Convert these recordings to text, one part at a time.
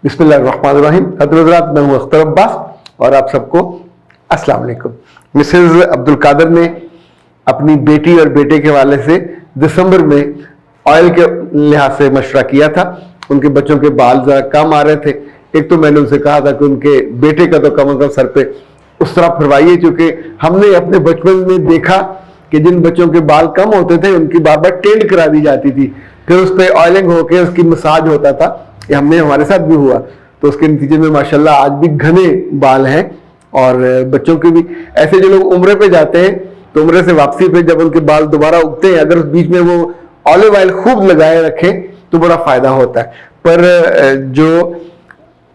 बिस्मिल्लाहिर्रहमानिर्रहीम। हज़रात, मैं हूँ अख्तर अब्बास और आप सबको अस्सलाम वालेकुम। मिसेज़ अब्दुल कादर ने अपनी बेटी और बेटे के वाले से दिसंबर में ऑयल के लिहाज से मशवरा किया था। उनके बच्चों के बाल ज़रा कम आ रहे थे। एक तो मैंने उनसे कहा था कि उनके बेटे का तो कम से कम सर पे उस तरह फरवाइए, क्योंकि हमने अपने बचपन में देखा कि जिन बच्चों के बाल कम होते थे उनकी बार बार टेंड करा दी जाती थी, फिर उस पर ऑयलिंग होकर उसकी मसाज होता था। ये हमारे साथ भी हुआ, तो उसके नतीजे में माशाल्लाह आज भी घने बाल हैं। और बच्चों के भी ऐसे जो लोग उम्र पे जाते हैं तो उम्र से वापसी पे जब उनके बाल दोबारा उगते हैं, अगर उस बीच में वो ऑलिव ऑयल खूब लगाए रखें तो बड़ा फायदा होता है। पर जो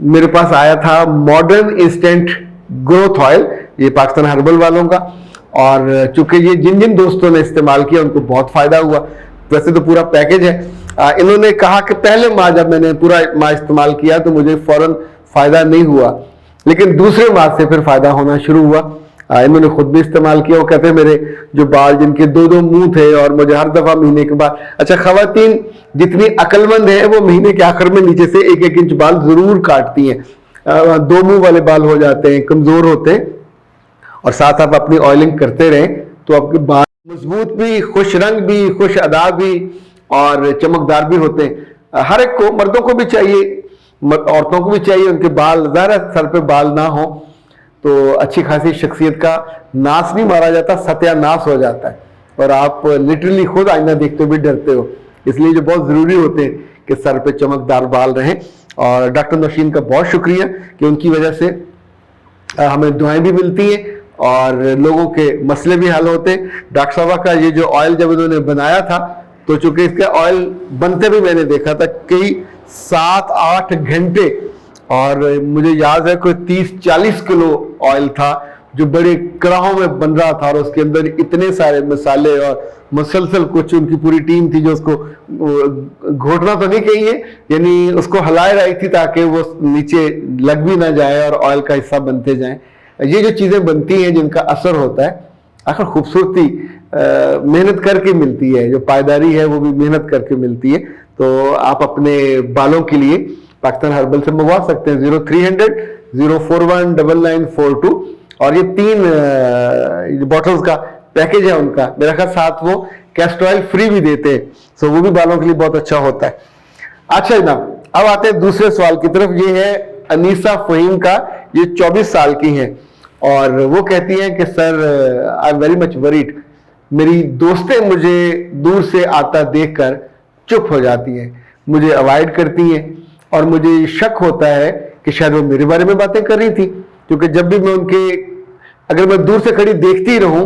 मेरे पास आया था मॉडर्न इंस्टेंट ग्रोथ ऑयल, ये पाकिस्तान हर्बल वालों का, और चूंकि ये जिन जिन दोस्तों ने इस्तेमाल किया उनको बहुत फायदा हुआ। वैसे तो पूरा पैकेज है। इन्होंने कहा कि पहले माह जब मैंने पूरा माह इस्तेमाल किया तो मुझे फौरन फायदा नहीं हुआ, लेकिन दूसरे माह से फिर फायदा होना शुरू हुआ। इन्होंने खुद भी इस्तेमाल किया। वो कहते हैं मेरे जो बाल जिनके दो दो मुंह थे और मुझे हर दफा महीने के बाद, अच्छा खवातीन जितनी अक्लमंद है वो महीने के आखिर में नीचे से 1-1 इंच बाल जरूर काटती हैं। दो मुंह वाले बाल हो जाते हैं, कमजोर होते हैं, और साथ आप अपनी ऑयलिंग करते रहें तो आपके बाल मजबूत भी, खुश रंग भी, खुश अदा भी और चमकदार भी होते हैं। हर एक को, मर्दों को भी चाहिए, औरतों को भी चाहिए, उनके बाल ज़्यादा सर पे बाल ना हो तो अच्छी खासी शख्सियत का नाश नहीं मारा जाता, सत्यानाश हो जाता है और आप लिटरली खुद आईना देखते हुए डरते हो। इसलिए जो बहुत ज़रूरी होते हैं कि सर पे चमकदार बाल रहें। और डॉक्टर नौशीन का बहुत शुक्रिया कि उनकी वजह से हमें दुआएं भी मिलती हैं और लोगों के मसले भी हल होते हैं। डॉक्टर साहब का ये जो ऑयल जब उन्होंने बनाया था तो चूंकि इसका ऑयल बनते भी मैंने देखा था कई 7-8 घंटे, और मुझे याद है कोई 30-40 किलो ऑयल था जो बड़े कड़ाहों में बन रहा था और उसके अंदर इतने सारे मसाले और मुसलसल कुछ उनकी पूरी टीम थी जो उसको घोटना तो नहीं कहिए, यानी उसको हिलाए रही थी ताकि वो नीचे लग भी ना जाए और ऑयल का हिस्सा बनते जाएं। ये जो चीज़ें बनती हैं जिनका असर होता है, आखिर खूबसूरती मेहनत करके मिलती है, जो पायदारी है वो भी मेहनत करके मिलती है। तो आप अपने बालों के लिए पाकिस्तान हर्बल से मंगवा सकते हैं 0300-041-9942, और ये 3 बॉटल्स का पैकेज है उनका। मेरा ख्याल साथ वो कैस्टर ऑयल फ्री भी देते हैं, सो वो भी बालों के लिए बहुत अच्छा होता है। अच्छा जनाब, अब आते हैं दूसरे सवाल की तरफ। ये है अनीसा फहीम का, ये 24 साल की हैं और वो कहती हैं कि sir I am very much worried, मेरी दोस्तें मुझे दूर से आता देखकर चुप हो जाती हैं, मुझे अवॉइड करती हैं और मुझे शक होता है कि शायद वो मेरे बारे में बातें कर रही थी, क्योंकि जब भी मैं उनके, अगर मैं दूर से खड़ी देखती रहूं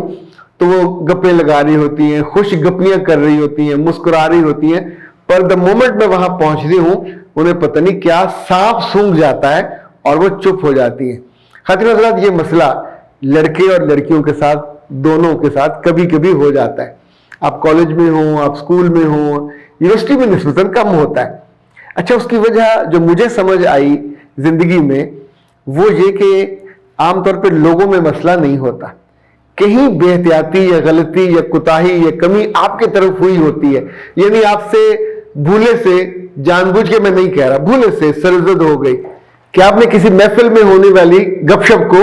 तो वो गप्पे लगा रही होती हैं, खुश गप्पियां कर रही होती हैं, मुस्कुरा रही होती हैं, पर द मोमेंट मैं वहां पहुंचती हूं उन्हें पता नहीं क्या सांप सूंघ जाता है और वो चुप हो जाती हैं। खातिन हज़रात, ये मसला लड़के और लड़कियों के साथ, दोनों के साथ कभी कभी हो जाता है। आप कॉलेज में हो, आप स्कूल में हो, यूनिवर्सिटी में निस्बतन कम होता है। अच्छा, उसकी वजह जो मुझे समझ आई जिंदगी में वो ये कि आमतौर पर लोगों में मसला नहीं होता, कहीं बेहतियाती या गलती या कुताही या कमी आपके तरफ हुई होती है। यानी आपसे भूले से, जानबूझ के मैं नहीं कह रहा, भूले से सरजद हो गई कि आपने किसी महफिल में होने वाली गपशप को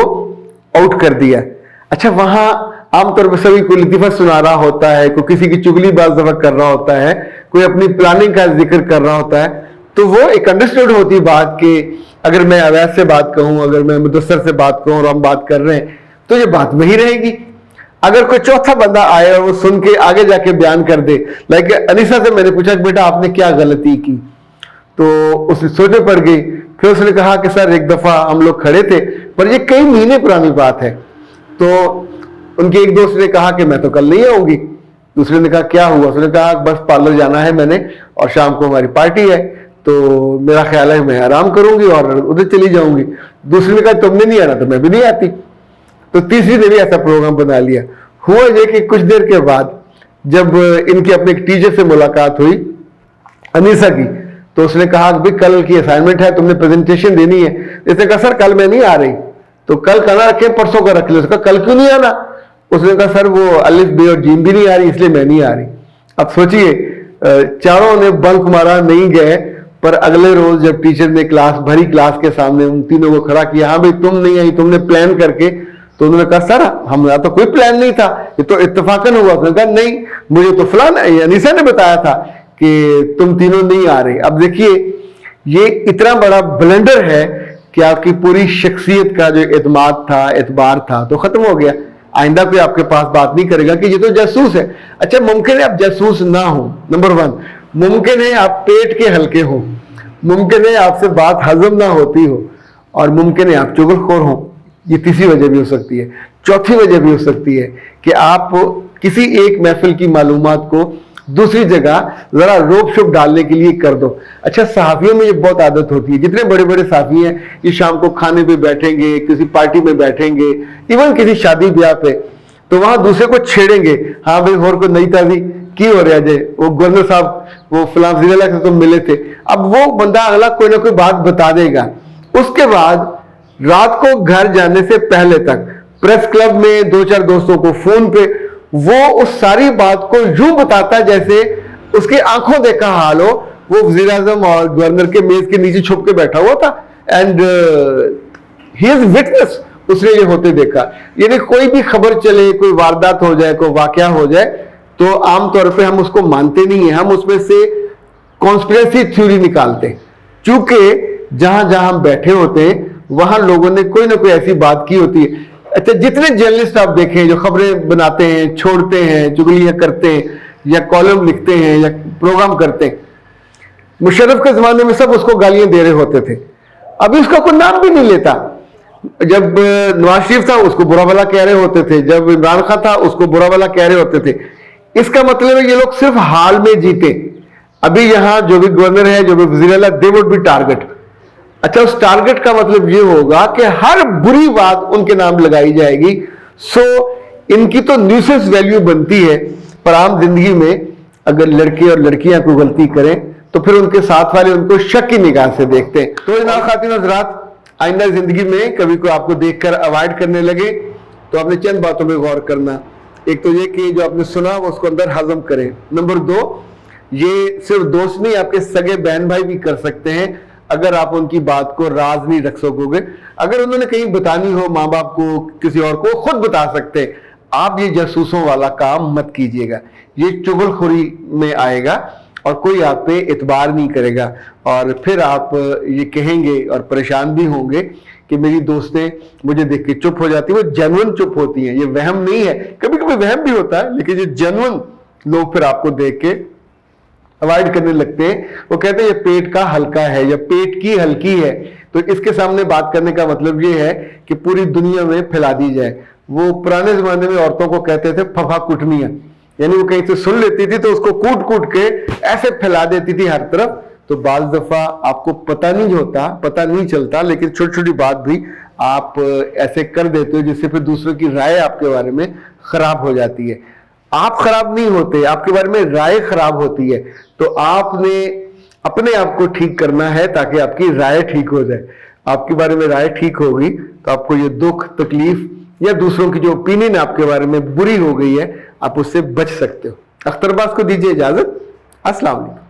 आउट कर दिया। अच्छा, वहां आमतौर पर सभी कोई लतीफा सुना रहा होता है, कोई किसी की चुगली बाज दफा कर रहा होता है, कोई अपनी प्लानिंग का जिक्र कर रहा होता है, तो वो एक अंडरस्टूड होती बात कि अगर मैं अवैध से बात कहूं, अगर मैं मुदस्सर से बात कहूं और हम बात कर रहे हैं तो ये बात वही रहेगी। अगर कोई चौथा बंदा आए और वो सुन के आगे जाके बयान कर दे, लाइक अनीसा से मैंने पूछा कि बेटा आपने क्या गलती की, तो उसे सोचने पड़ गई। फिर उसने कहा कि सर एक दफा हम लोग खड़े थे, पर ये कई महीने पुरानी बात है, तो उनके एक दोस्त ने कहा कि मैं तो कल नहीं आऊंगी। दूसरे ने कहा क्या हुआ? उसने कहा बस पार्लर जाना है मैंने और शाम को हमारी पार्टी है, तो मेरा ख्याल है मैं आराम करूंगी और उधर चली जाऊंगी। दूसरे ने कहा तुमने नहीं आना तो मैं भी नहीं आती। तो तीसरी ने भी ऐसा प्रोग्राम बना लिया। हुआ ये कि कुछ देर के बाद जब इनकी अपने एक टीचर से मुलाकात हुई अनीसा की, तो उसने कहा कि भाई कल की असाइनमेंट है, तुमने प्रेजेंटेशन देनी है। इसने कहा सर कल मैं नहीं आ रही। तो कल का ना रखे, परसों का रख ले। उसका कल क्यों नहीं आना? उसने कहा सर वो अलिफ बे और जीम भी नहीं आ रही, इसलिए मैं नहीं आ रही। अब सोचिए, चारों ने बंक मारा, नहीं गए, पर अगले रोज जब टीचर ने भरी क्लास के सामने उन तीनों को खड़ा किया, हाँ भाई तुम नहीं आई, तुमने प्लान करके, तो उन्होंने कहा सर हमारा तो कोई प्लान नहीं था, ये तो इत्तेफाकन हुआ। उसने कहा नहीं, मुझे तो फलाना अनीसा ने बताया था कि तुम तीनों नहीं आ रहे। अब देखिए ये इतना बड़ा ब्लंडर है कि आपकी पूरी शख्सियत का जो एतमाद था, एतबार था, तो खत्म हो गया। आइंदा कोई आपके पास बात नहीं करेगा कि ये तो जासूस है। अच्छा, मुमकिन है आप जासूस ना हो, नंबर 1। मुमकिन है आप पेट के हल्के हो, मुमकिन है आपसे बात हजम ना होती हो, और मुमकिन है आप चुगलखोर हो। ये तीसरी वजह भी हो सकती है। चौथी वजह भी हो सकती है कि आप किसी एक महफिल की मालूमात को दूसरी जगह जरा रोक शोक डालने के लिए कर दो। अच्छा, सहाफियों में ये बहुत आदत होती है, जितने बड़े बड़े सहाफी हैं ये शाम को खाने पे बैठेंगे, किसी पार्टी में बैठेंगे, इवन किसी शादी ब्याह पे, तो वहां दूसरे को छेड़ेंगे, हाँ भाई और को नई ताजी की हो रहा है, वो गवर्नर साहब वो फलां जिला से तो मिले थे। अब वो बंदा अगला कोई ना कोई बात बता देगा। उसके बाद रात को घर जाने से पहले तक प्रेस क्लब में 2-4 दोस्तों को फोन पे वो उस सारी बात को यूं बताता जैसे उसके आंखों देखा हाल हो, वो वज़ीर आज़म और गवर्नर के मेज के नीचे छुप के बैठा हुआ था, एंड ही इज विटनेस, उसने ये होते देखा। यानी कोई भी खबर चले, कोई वारदात हो जाए, कोई वाकया हो जाए, तो आमतौर पे हम उसको मानते नहीं है, हम उसमें से कॉन्स्पिरेसी थ्योरी निकालते हैं। चूंकि जहां जहां हम बैठे होते हैं वहां लोगों ने कोई ना कोई ऐसी बात की होती है। अच्छा, जितने जर्नलिस्ट आप देखें जो खबरें बनाते हैं, छोड़ते हैं, चुगलियां करते हैं, या कॉलम लिखते हैं, या प्रोग्राम करते हैं, मुशर्रफ के जमाने में सब उसको गालियां दे रहे होते थे, अभी उसका कोई नाम भी नहीं लेता। जब नवाज शरीफ था उसको बुरा भला कह रहे होते थे, जब इमरान खान था उसको बुरा भला कह रहे होते थे। इसका मतलब है ये लोग सिर्फ हाल में जीते। अभी यहां जो भी गवर्नर है, जो भी वज़ीर आला, दे वुड बी टारगेट। अच्छा, उस टारगेट का मतलब ये होगा कि हर बुरी बात उनके नाम लगाई जाएगी। सो इनकी तो न्यूसेंस वैल्यू बनती है, पर आम जिंदगी में अगर लड़के और लड़कियां कोई गलती करें तो फिर उनके साथ वाले उनको शक की निगाह से देखते हैं। तो जनाब खातिन हज़रात, आइंदा जिंदगी में कभी कोई आपको देखकर अवॉइड करने लगे तो आपने चंद बातों में गौर करना। एक तो ये कि जो आपने सुना वो उसको अंदर हजम करें। नंबर 2, ये सिर्फ दोस्त नहीं, आपके सगे बहन भाई भी कर सकते हैं अगर आप उनकी बात को राज नहीं रख सकोगे। अगर उन्होंने कहीं बतानी हो माँ बाप को, किसी और को, खुद बता सकते हैं। आप ये जासूसों वाला काम मत कीजिएगा, ये चुगलखोरी में आएगा और कोई आप पे इतबार नहीं करेगा, और फिर आप ये कहेंगे और परेशान भी होंगे कि मेरी दोस्तें मुझे देख के चुप हो जाती है। वो जेन्युइन चुप होती हैं, ये वहम नहीं है। कभी कभी वहम भी होता है, लेकिन ये जेन्युइन लोग फिर आपको देख के अवॉइड करने लगते हैं। वो कहते हैं ये पेट का हल्का है या पेट की हल्की है, तो इसके सामने बात करने का मतलब ये है कि पूरी दुनिया में फैला दी जाए। वो पुराने जमाने में औरतों को कहते थे फफा कुटनियां, यानी वो कहीं से सुन लेती थी तो उसको कूट कूट के ऐसे फैला देती थी हर तरफ। तो बाज दफा आपको पता नहीं होता, पता नहीं चलता, लेकिन छोटी छोटी बात भी आप ऐसे कर देते हो जिससे फिर दूसरों की राय आपके बारे में खराब हो जाती है। आप खराब नहीं होते, आपके बारे में राय खराब होती है। तो आपने अपने आप को ठीक करना है ताकि आपकी राय ठीक हो जाए। आपके बारे में राय ठीक होगी तो आपको ये दुख, तकलीफ या दूसरों की जो ओपिनियन आपके बारे में बुरी हो गई है, आप उससे बच सकते हो। अख्तर अब्बास को दीजिए इजाजत। अस्सलाम वालेकुम।